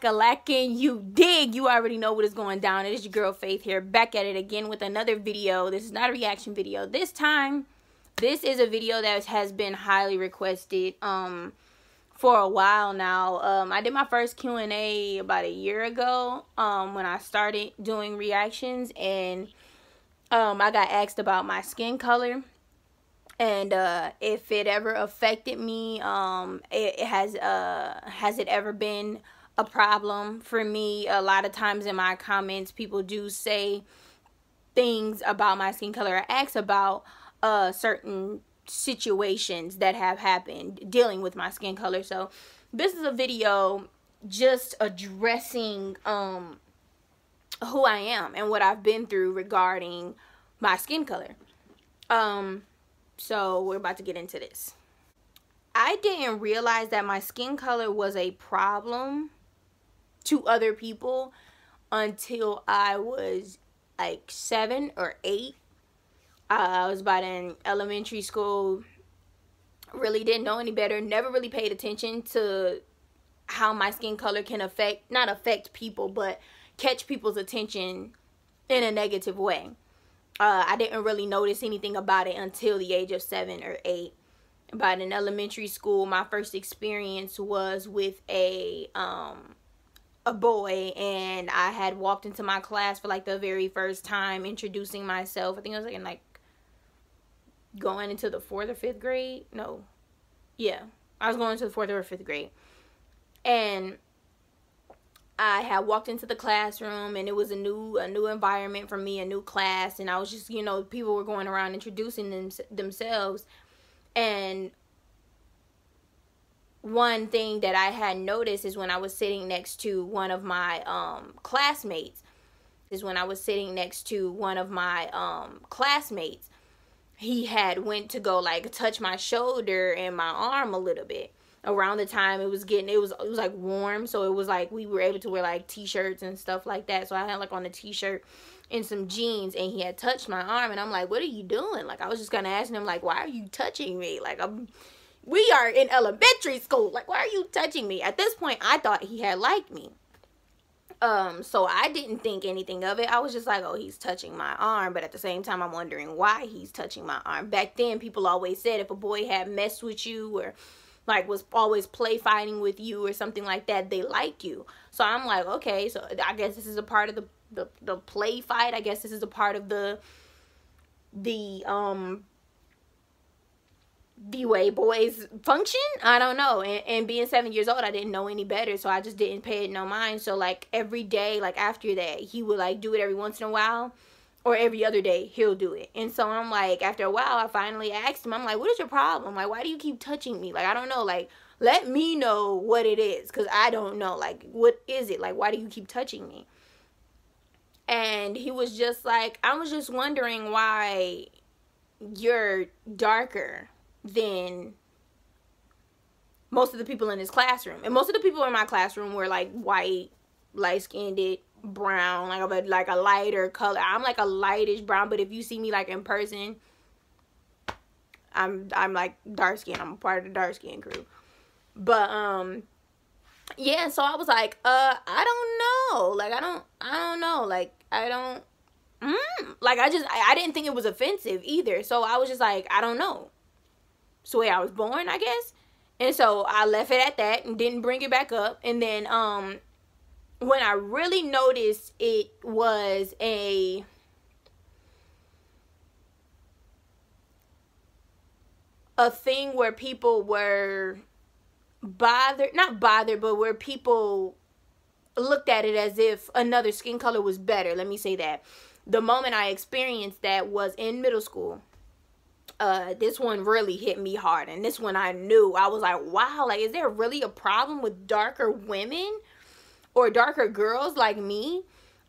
shakalackin', you dig. You already know what is going down. It is your girl Faith here, back at it again with another video. This is not a reaction video this time. This is a video that has been highly requested for a while now. I did my first Q&A about a year ago when I started doing reactions, and I got asked about my skin color and if it ever affected me. Has it ever been a problem for me? A lot of times in my comments, people do say things about my skin color or ask about certain situations that have happened dealing with my skin color. So this is a video just addressing who I am and what I've been through regarding my skin color. So we're about to get into this. I didn't realize that my skin color was a problem to other people until I was like 7 or 8. I was about in elementary school. Really didn't know any better. Never really paid attention to how my skin color can not affect people, but catch people's attention in a negative way. I didn't really notice anything about it until the age of 7 or 8. But in elementary school, my first experience was with a boy, and I had walked into my class for like the very first time, introducing myself. I think I was like going into the 4th or 5th grade. No, yeah, I was going into the 4th or 5th grade, and I had walked into the classroom, and it was a new environment for me, a new class, and I was just, you know, people were going around introducing themselves. And one thing that I had noticed is when I was sitting next to one of my classmates, he had went to go like touch my shoulder and my arm a little bit. Around the time it was like warm, so it was like we were able to wear like t-shirts and stuff like that. So I had like on a t-shirt and some jeans, and he had touched my arm, and I'm like, what are you doing? Like, I was just gonna ask him, like, why are you touching me? Like, we are in elementary school, like, why are you touching me? At this point I thought he had liked me, so I didn't think anything of it. I was just like, oh, he's touching my arm. But at the same time, I'm wondering why he's touching my arm. Back then, people always said if a boy had messed with you or like was always play fighting with you or something like that, they like you. So I'm like, okay, so I guess this is a part of the play fight. I guess this is a part of the way boys function. I don't know. And being 7 years old, I didn't know any better, so I just didn't pay it no mind. So like every day, like after that, he would like do it every once in a while, or every other day he'll do it. And so I'm like, after a while, I finally asked him, I'm like, what is your problem? Like, why do you keep touching me? Like, I don't know. Like, let me know what it is, because I don't know. Like, what is it? Like, why do you keep touching me? And he was just like, I was just wondering why you're darker than most of the people in his classroom. And most of the people in my classroom were like white, light-skinned, brown, like a lighter color. I'm like a lightish brown, but if you see me like in person, I'm like dark skin. I'm a part of the dark skin crew. But yeah, so I was like, I don't know. Like, I don't know. Like, I don't like, I didn't think it was offensive either. So I was just like, I don't know. It's the way I was born, I guess. And so I left it at that and didn't bring it back up. And then when I really noticed it was a thing where people were not bothered, but where people looked at it as if another skin color was better. Let me say that. The moment I experienced that was in middle school. This one really hit me hard, and this one I knew. I was like, wow, like, is there really a problem with darker women or darker girls like me?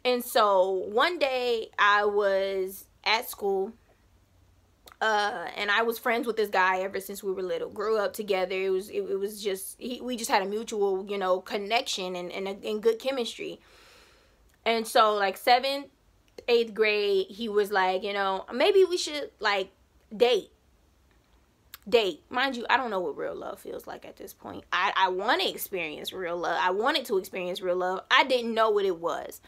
And so one day I was at school, and I was friends with this guy ever since we were little. Grew up together. It was just we just had a mutual, you know, connection and good chemistry. And so like 7th, 8th grade, he was like, you know, maybe we should like date. date. Mind you, I don't know what real love feels like at this point. I want to experience real love. I wanted to experience real love. I didn't know what it was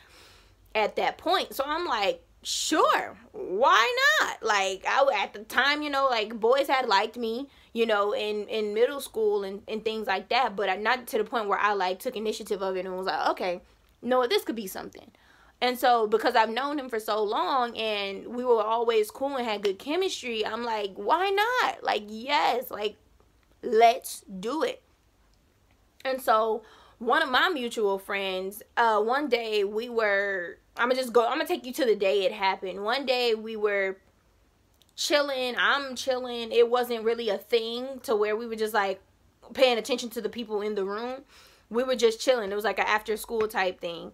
at that point. So I'm like, sure, why not? Like, at the time, you know, like, boys had liked me, you know, in middle school and things like that, but not to the point where I, like, took initiative of it and was like, okay, no, this could be something. And so, because I've known him for so long and we were always cool and had good chemistry, I'm like, why not? Like, yes, like, let's do it. And so, one of my mutual friends, one day I'm gonna take you to the day it happened. One day we were chilling, I'm chilling. It wasn't really a thing to where we were just, like, paying attention to the people in the room. We were just chilling. It was like an after school type thing.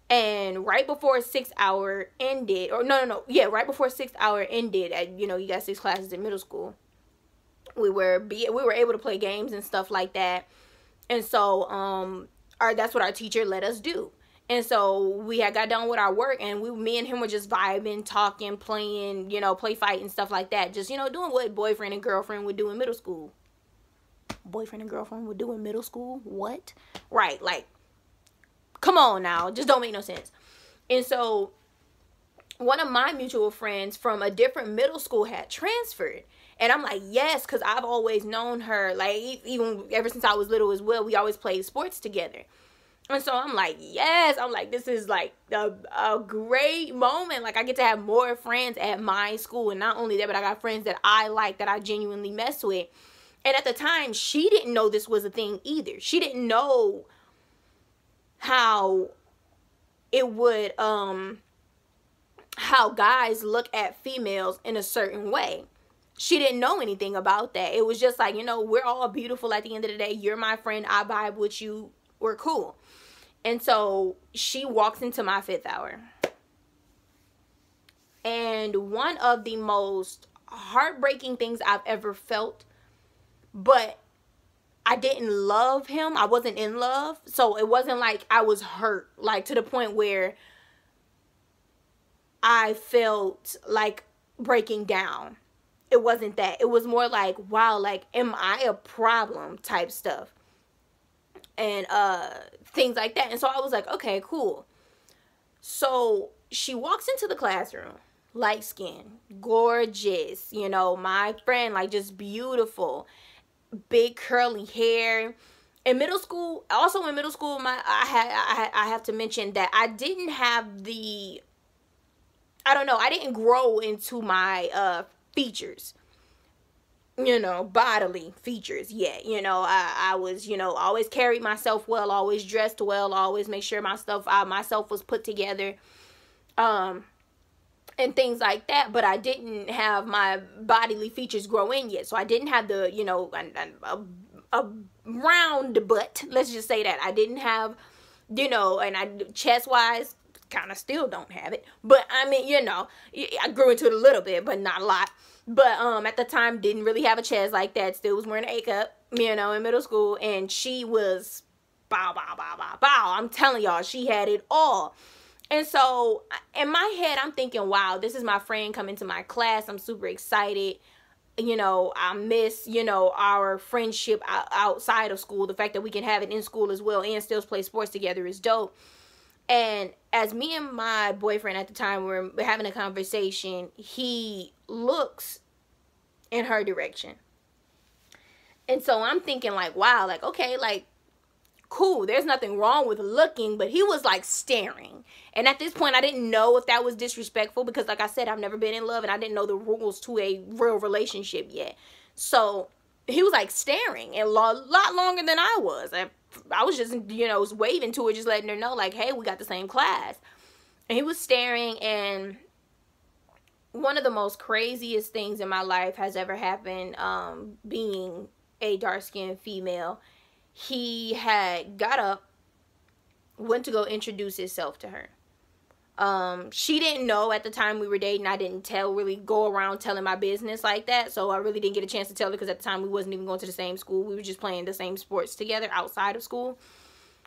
And right before 6 hour ended, right before 6 hour ended, you know, you got 6 classes in middle school. We were able to play games and stuff like that. And so, that's what our teacher let us do. And so we had got done with our work, and me and him were just vibing, talking, playing, you know, play fight and stuff like that. Just, you know, doing what boyfriend and girlfriend would do in middle school. Boyfriend and girlfriend would do in middle school? What? Right, like, come on now, just don't make no sense. And so one of my mutual friends from a different middle school had transferred. And I'm like, yes, because I've always known her, like, even ever since I was little as well, we always played sports together. And so I'm like, yes, I'm like, this is like a great moment. Like, I get to have more friends at my school. And not only that, but I got friends that I like, that I genuinely mess with. And at the time, she didn't know this was a thing either. She didn't know how it would, how guys look at females in a certain way. She didn't know anything about that. It was just like, you know, we're all beautiful at the end of the day. You're my friend. I vibe with you. We're cool. And so she walks into my 5th hour. And one of the most heartbreaking things I've ever felt, but I didn't love him. I wasn't in love. So it wasn't like I was hurt, like to the point where I felt like breaking down. It wasn't that. It was more like, wow, like, am I a problem type stuff. And things like that. And so I was like, okay, cool. So she walks into the classroom, light skin, gorgeous, you know, my friend, like, just beautiful, big curly hair. In middle school, I have to mention that I didn't have I didn't grow into my features, you know, bodily features yet. You know, I was, you know, always carried myself well, always dressed well, always make sure myself was put together, and things like that. But I didn't have my bodily features grow in yet. So I didn't have the, you know, a round butt. Let's just say that. I didn't have, you know, and chest-wise, kind of still don't have it. But, I mean, you know, I grew into it a little bit, but not a lot. But at the time, didn't really have a chest like that. Still was wearing an A-cup, you know, in middle school. And she was bow, bow, bow, bow, bow. I'm telling y'all, she had it all. And so, in my head, I'm thinking, wow, this is my friend coming to my class. I'm super excited. You know, I miss, you know, our friendship outside of school. The fact that we can have it in school as well and still play sports together is dope. And as me and my boyfriend at the time were having a conversation, he looks in her direction. And so I'm thinking like, wow, like, okay, like, cool. There's nothing wrong with looking, but he was like staring. And at this point, I didn't know if that was disrespectful because, like I said, I've never been in love and I didn't know the rules to a real relationship yet. So he was like staring a lot longer than I was. I was just, you know, waving to her, just letting her know, like, hey, we got the same class. And he was staring, and one of the most craziest things in my life has ever happened, being a dark-skinned female. He had got up, went to go introduce himself to her. She didn't know at the time we were dating. I didn't really go around telling my business like that. So I really didn't get a chance to tell her because at the time we wasn't even going to the same school. We were just playing the same sports together outside of school.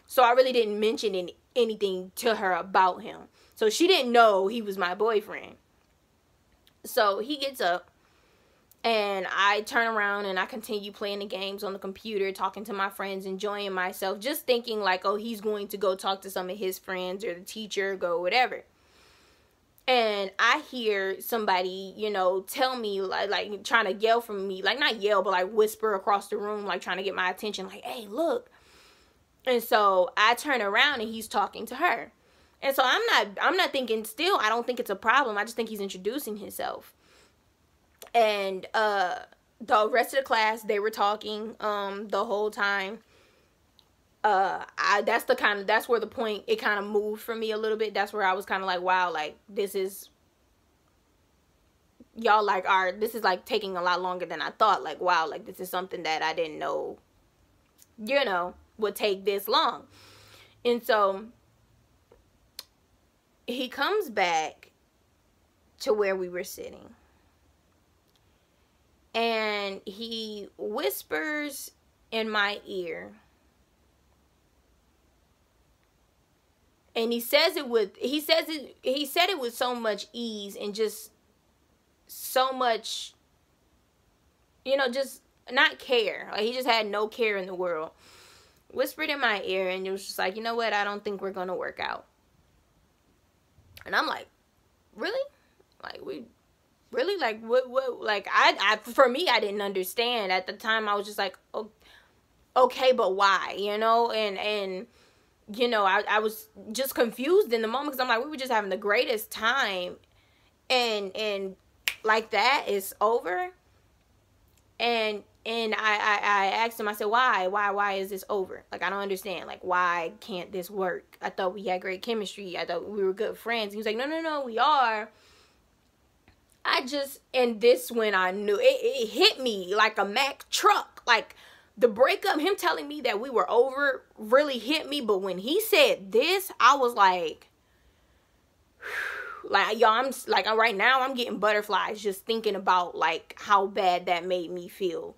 So I really didn't mention anything to her about him. So she didn't know he was my boyfriend. So he gets up And I turn around and I continue playing the games on the computer, talking to my friends, enjoying myself, just thinking like, oh, he's going to go talk to some of his friends or the teacher, go whatever. And I hear somebody, you know, tell me, like trying to yell from me, like not yell, but like whisper across the room, like trying to get my attention, like, hey, look. And so I turn around and he's talking to her. And so I'm not thinking, still, I don't think it's a problem. I just think he's introducing himself. And the rest of the class, they were talking the whole time. That's where the point, it kind of moved for me a little bit. That's where I was kind of like, wow, like this is, y'all like this is like taking a lot longer than I thought. Like, wow, like this is something that I didn't know, you know, would take this long. And so he comes back to where we were sitting. And he whispers in my ear. And he said it with so much ease and just so much, you know, just not care. Like he just had no care in the world. Whispered in my ear and it was just like, you know what? I don't think we're going to work out. And I'm like, really? Like really? Like what? Like for me, I didn't understand at the time. I was just like, oh, okay, but why? You know, and you know, I was just confused in the moment because I'm like, we were just having the greatest time, and like that is over. And I asked him, I said, why is this over? Like, I don't understand. Like, why can't this work? I thought we had great chemistry. I thought we were good friends. He was like, no, we are. And this when I knew, it hit me like a Mack truck. Like, the breakup, him telling me that we were over really hit me. But when he said this, I was like, like, y'all, right now, I'm getting butterflies just thinking about, like, how bad that made me feel.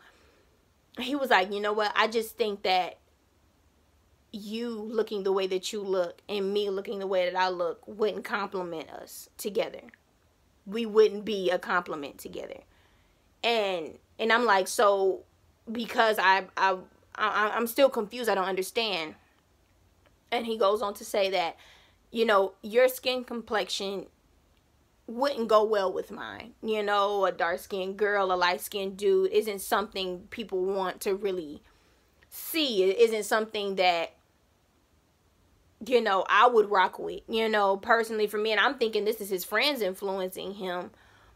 He was like, you know what? I just think that you looking the way that you look and me looking the way that I look wouldn't compliment us together. We wouldn't be a compliment together. And I'm like, so because I'm still confused. I don't understand. And he goes on to say that, you know, your skin complexion wouldn't go well with mine. You know, a dark-skinned girl, a light-skinned dude isn't something people want to really see. It isn't something that, you know, I would rock with, you know, personally for me. And I'm thinking this is his friends influencing him.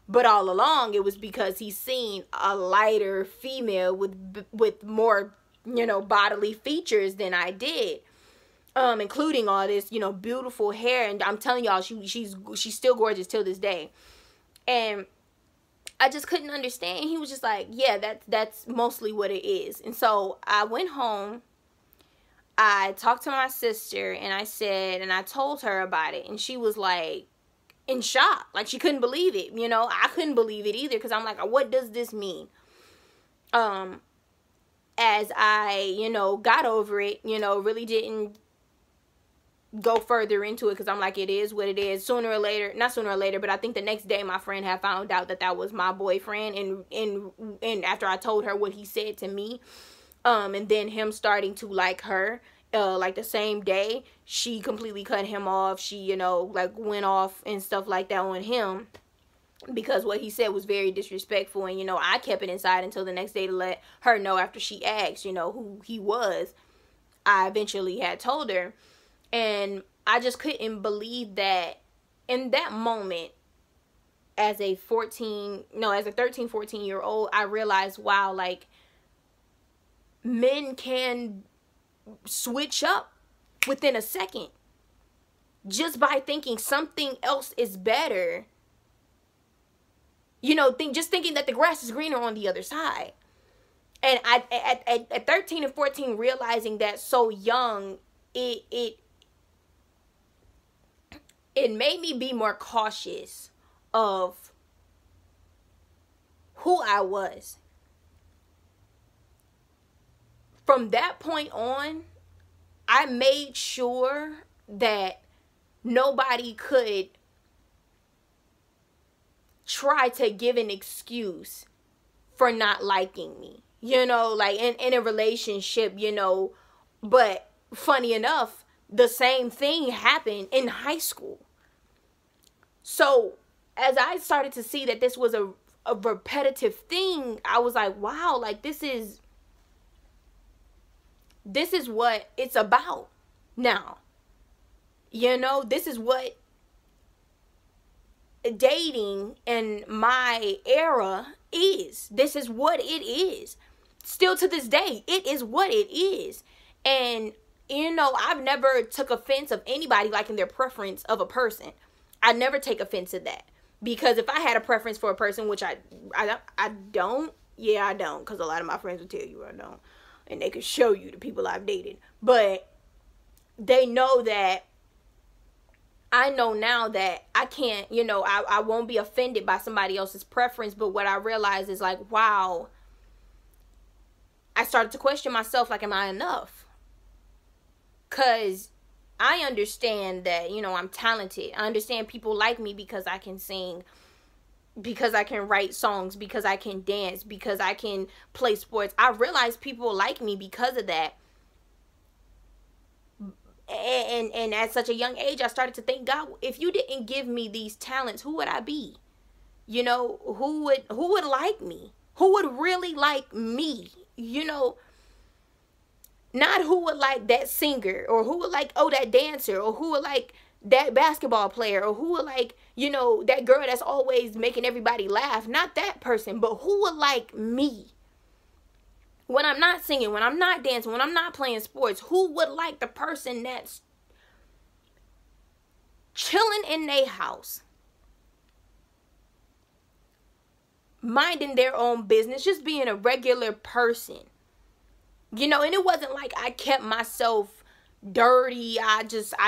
But all along, it was because he's seen a lighter female with more, you know, bodily features than I did. Including all this, you know, beautiful hair. And I'm telling y'all, she's still gorgeous till this day. And I just couldn't understand. He was just like, yeah, that's mostly what it is. And so I went home. I talked to my sister and I told her about it. And she was like in shock. Like she couldn't believe it. You know, I couldn't believe it either. Because I'm like, what does this mean? As I, you know, got over it, you know, really didn't go further into it because I'm like, it is what it is. Not sooner or later, but I think the next day my friend had found out that was my boyfriend, and after I told her what he said to me, and then him starting to like her, like the same day, she completely cut him off. She, you know, like went off and stuff like that on him because what he said was very disrespectful. And, you know, I kept it inside until the next day to let her know after she asked, you know, who he was. I eventually had told her. And I just couldn't believe that in that moment, as a 13, 14-year-old, I realized, wow, like, men can switch up within a second just by thinking something else is better. You know, just thinking that the grass is greener on the other side. And at 13 and 14, realizing that so young, it made me be more cautious of who I was. From that point on, I made sure that nobody could try to give an excuse for not liking me, you know, like in a relationship, you know. But funny enough, the same thing happened in high school. So as I started to see that this was a repetitive thing, I was like, wow, like this is what it's about now. You know, this is what dating in my era is. This is what it is. Still to this day, it is what it is. And you know, I've never took offense of anybody liking their preference of a person. I never take offense of that, because if I had a preference for a person, which I don't, yeah, I don't, because a lot of my friends will tell you I don't, and they could show you the people I've dated, but they know that I know now that I can't, you know, I won't be offended by somebody else's preference. But what I realize is like, wow, I started to question myself, like, am I enough? Because I understand that, you know, I'm talented. I understand people like me because I can sing, because I can write songs, because I can dance, because I can play sports. I realize people like me because of that. And at such a young age, I started to think, God, if you didn't give me these talents, who would I be? You know, who would like me? Who would really like me? You know, not who would like that singer, or who would like, oh, that dancer, or who would like that basketball player, or who would like, you know, that girl that's always making everybody laugh. Not that person, but who would like me? When I'm not singing, when I'm not dancing, when I'm not playing sports, who would like the person that's chilling in their house, minding their own business, just being a regular person? You know, and it wasn't like I kept myself dirty. I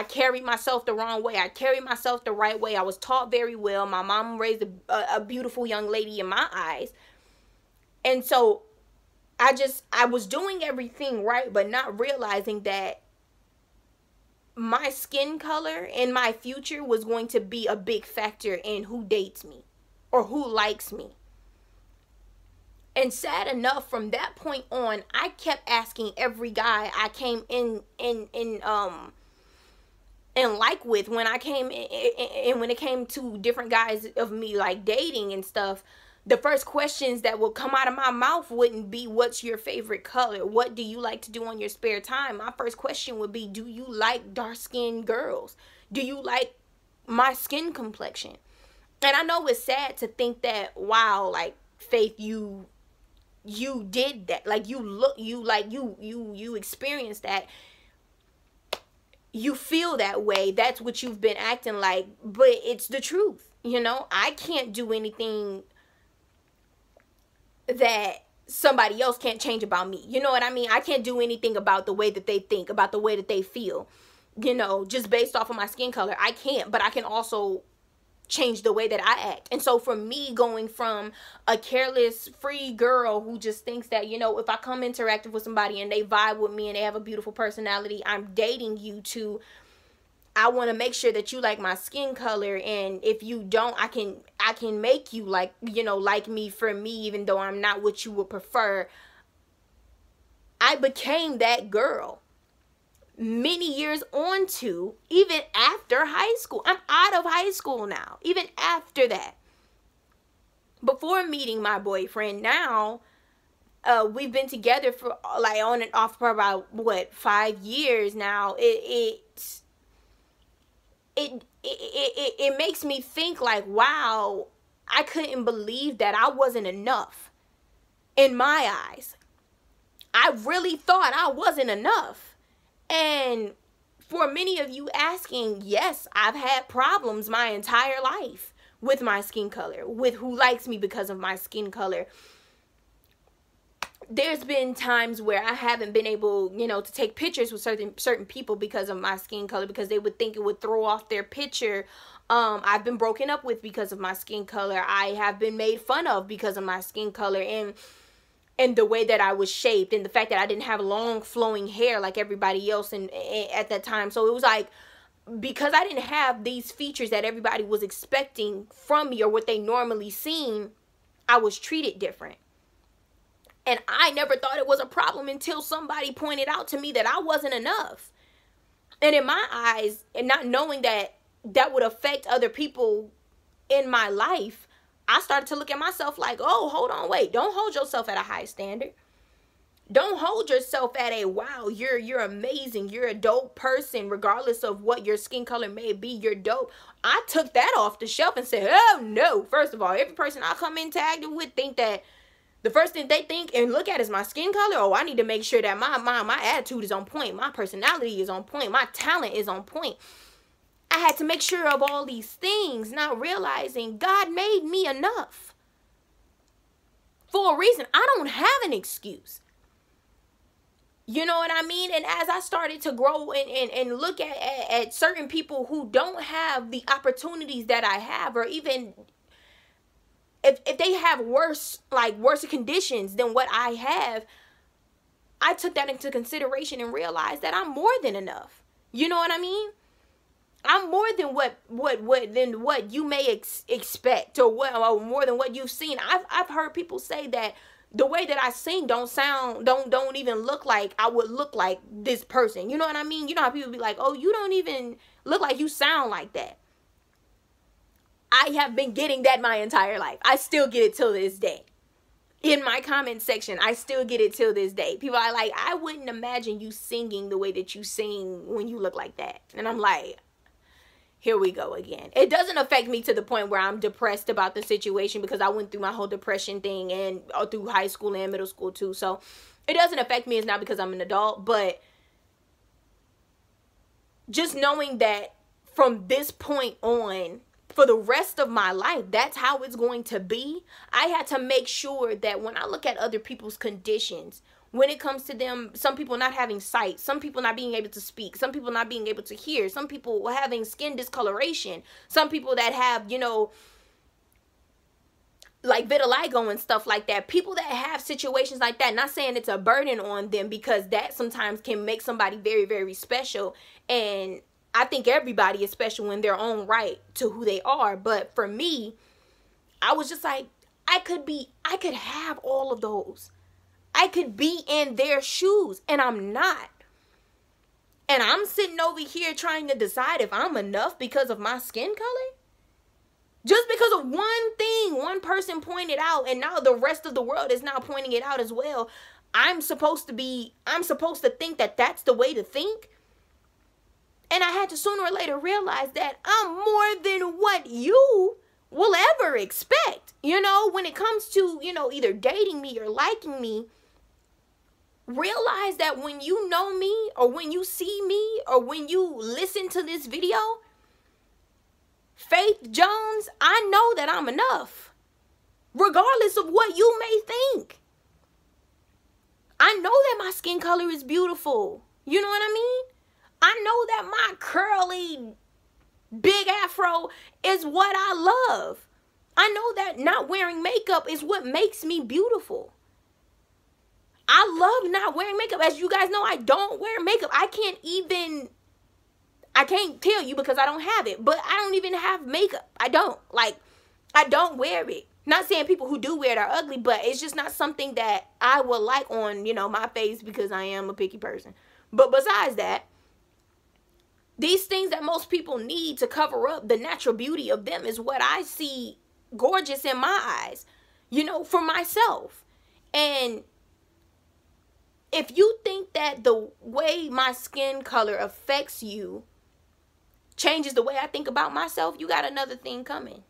carried myself the wrong way. I carried myself the right way. I was taught very well. My mom raised a beautiful young lady in my eyes. And so I was doing everything right, but not realizing that my skin color and my future was going to be a big factor in who dates me or who likes me. And sad enough, from that point on, I kept asking every guy I came in like with, when I came in, and when it came to different guys of me like dating and stuff, the first questions that would come out of my mouth wouldn't be, what's your favorite color? What do you like to do on your spare time? My first question would be, do you like dark-skinned girls? Do you like my skin complexion? And I know it's sad to think that, wow, like, Faith, you did that. Like, you experienced that. You feel that way. That's what you've been acting like. But it's the truth. You know, I can't do anything that somebody else can't change about me. You know what I mean? I can't do anything about the way that they think, about the way that they feel, you know, just based off of my skin color. I can't, but I can also change the way that I act. And so for me, going from a careless, free girl who just thinks that, you know, if I come interactive with somebody and they vibe with me and they have a beautiful personality, I'm dating you, to I want to make sure that you like my skin color, and if you don't, I can make you like, you know, like me for me, even though I'm not what you would prefer. I became that girl many years on to, even after high school. I'm out of high school now. Even after that, before meeting my boyfriend, now we've been together for like on and off for about, what, 5 years now. It makes me think like, wow, I couldn't believe that I wasn't enough in my eyes. I really thought I wasn't enough. And for many of you asking, yes, I've had problems my entire life with my skin color, with who likes me because of my skin color. There's been times where I haven't been able, you know, to take pictures with certain people because of my skin color, because they would think it would throw off their picture. I've been broken up with because of my skin color. I have been made fun of because of my skin color and the way that I was shaped, and the fact that I didn't have long flowing hair like everybody else at that time. So it was like, because I didn't have these features that everybody was expecting from me or what they normally seen, I was treated different. And I never thought it was a problem until somebody pointed out to me that I wasn't enough. And in my eyes, and not knowing that that would affect other people in my life, I started to look at myself like, oh, hold on, wait. Don't hold yourself at a high standard. Don't hold yourself at a, wow, you're amazing. You're a dope person, regardless of what your skin color may be. You're dope. I took that off the shelf and said, oh, no. First of all, every person I come into with think that the first thing they think and look at is my skin color. Oh, I need to make sure that my attitude is on point. My personality is on point. My talent is on point. I had to make sure of all these things, not realizing God made me enough for a reason. I don't have an excuse. You know what I mean? And as I started to grow and look at certain people who don't have the opportunities that I have, or even if they have worse conditions than what I have, I took that into consideration and realized that I'm more than enough. You know what I mean? I'm more than what you may expect, or more than what you've seen. I've heard people say that the way that I sing don't even look like I would look like this person. You know what I mean? You know how people be like, oh, you don't even look like you sound like that. I have been getting that my entire life. I still get it till this day. In my comment section, I still get it till this day. People are like, I wouldn't imagine you singing the way that you sing when you look like that. And I'm like, here we go again. It doesn't affect me to the point where I'm depressed about the situation, because I went through my whole depression thing and through high school and middle school too. So it doesn't affect me. It's not because I'm an adult, but just knowing that from this point on, for the rest of my life, that's how it's going to be. I had to make sure that when I look at other people's conditions, when it comes to them, some people not having sight, some people not being able to speak, some people not being able to hear, some people having skin discoloration, some people that have, you know, like vitiligo and stuff like that. People that have situations like that, not saying it's a burden on them, because that sometimes can make somebody very, very special. And I think everybody is special in their own right to who they are. But for me, I was just like, I could have all of those. I could be in their shoes, and I'm not. And I'm sitting over here trying to decide if I'm enough because of my skin color. Just because of one thing one person pointed out, and now the rest of the world is now pointing it out as well. I'm supposed to think that that's the way to think. And I had to sooner or later realize that I'm more than what you will ever expect. You know, when it comes to, you know, either dating me or liking me, realize that when you know me, or when you see me, or when you listen to this video, Faith Jones, I know that I'm enough, regardless of what you may think. I know that my skin color is beautiful. You know what I mean? I know that my curly big afro is what I love. I know that not wearing makeup is what makes me beautiful. I love not wearing makeup. As you guys know, I don't wear makeup. I can't tell you because I don't have it, but I don't even have makeup. I don't wear it. Not saying people who do wear it are ugly, but it's just not something that I would like on, you know, my face, because I am a picky person. But besides that, these things that most people need to cover up the natural beauty of them is what I see gorgeous in my eyes, you know, for myself. And if you think that the way my skin color affects you changes the way I think about myself, you got another thing coming.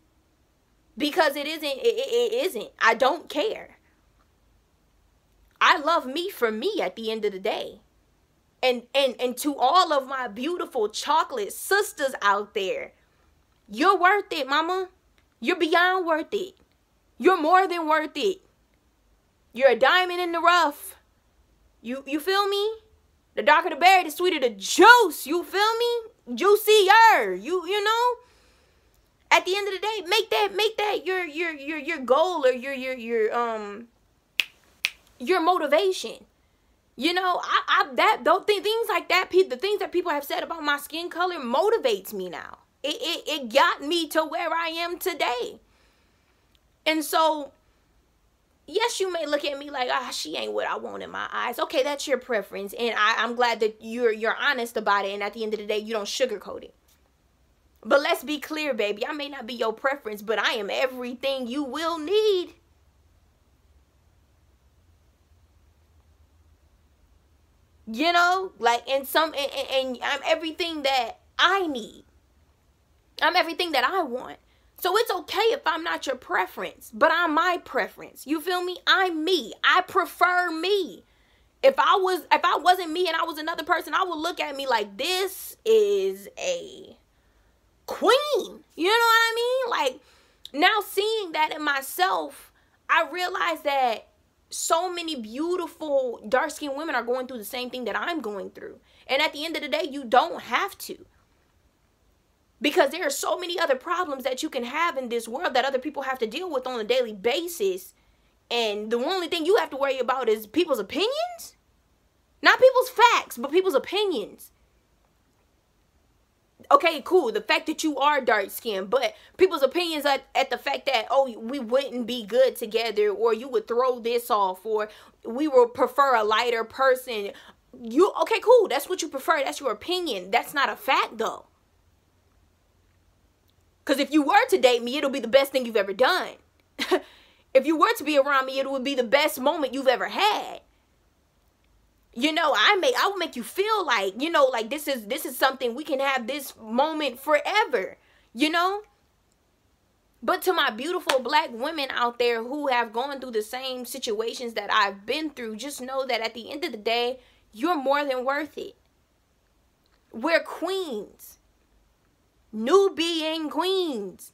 Because it isn't. I don't care. I love me for me at the end of the day. And to all of my beautiful chocolate sisters out there, you're worth it, mama. You're beyond worth it. You're more than worth it. You're a diamond in the rough. You feel me? The darker the berry, the sweeter the juice. You feel me? Juicier. You know? At the end of the day, make that your goal, or your motivation. You know, things like that, the things that people have said about my skin color motivates me now. It got me to where I am today. And so yes, you may look at me like, she ain't what I want in my eyes. Okay, that's your preference. And I'm glad that you're honest about it. And at the end of the day, you don't sugarcoat it. But let's be clear, baby. I may not be your preference, but I am everything you will need. You know, like, and I'm everything that I need. I'm everything that I want. So it's okay if I'm not your preference, but I'm my preference. You feel me? I'm me. I prefer me. If I wasn't me and I was another person, I would look at me like, this is a queen. You know what I mean? Like, now seeing that in myself, I realize that so many beautiful dark-skinned women are going through the same thing that I'm going through. And at the end of the day, you don't have to. Because there are so many other problems that you can have in this world that other people have to deal with on a daily basis. And the only thing you have to worry about is people's opinions. Not people's facts, but people's opinions. Okay, cool. The fact that you are dark-skinned, but people's opinions at the fact that, oh, we wouldn't be good together, or you would throw this off, or we would prefer a lighter person. Okay, cool. That's what you prefer. That's your opinion. That's not a fact, though. Because if you were to date me, it'll be the best thing you've ever done. If you were to be around me, it would be the best moment you've ever had. You know, I will make you feel like, you know, like this is something we can have this moment forever, you know? But to my beautiful black women out there who have gone through the same situations that I've been through, just know that at the end of the day, you're more than worth it. We're queens. Nubian queens.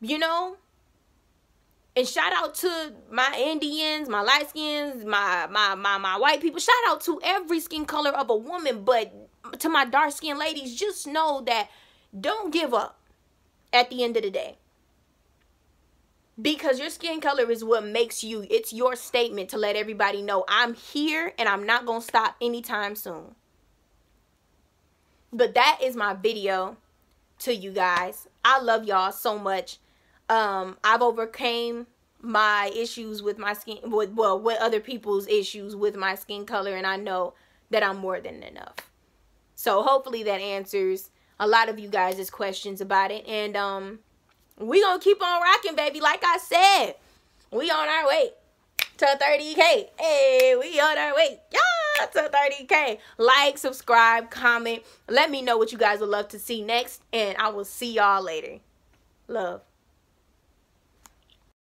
You know? And shout out to my Indians, my light skins, my white people. Shout out to every skin color of a woman. But to my dark skinned ladies, just know that don't give up at the end of the day. Because your skin color is what makes you. It's your statement to let everybody know I'm here and I'm not going to stop anytime soon. But that is my video to you guys. I love y'all so much. I've overcame my issues with my skin, with other people's issues with my skin color, and I know that I'm more than enough. So hopefully that answers a lot of you guys' questions about it. And we gonna keep on rocking, baby. Like I said, we on our way to 30K. Hey, we on our way, yeah, to 30K. Like, subscribe, comment. Let me know what you guys would love to see next, and I will see y'all later. Love.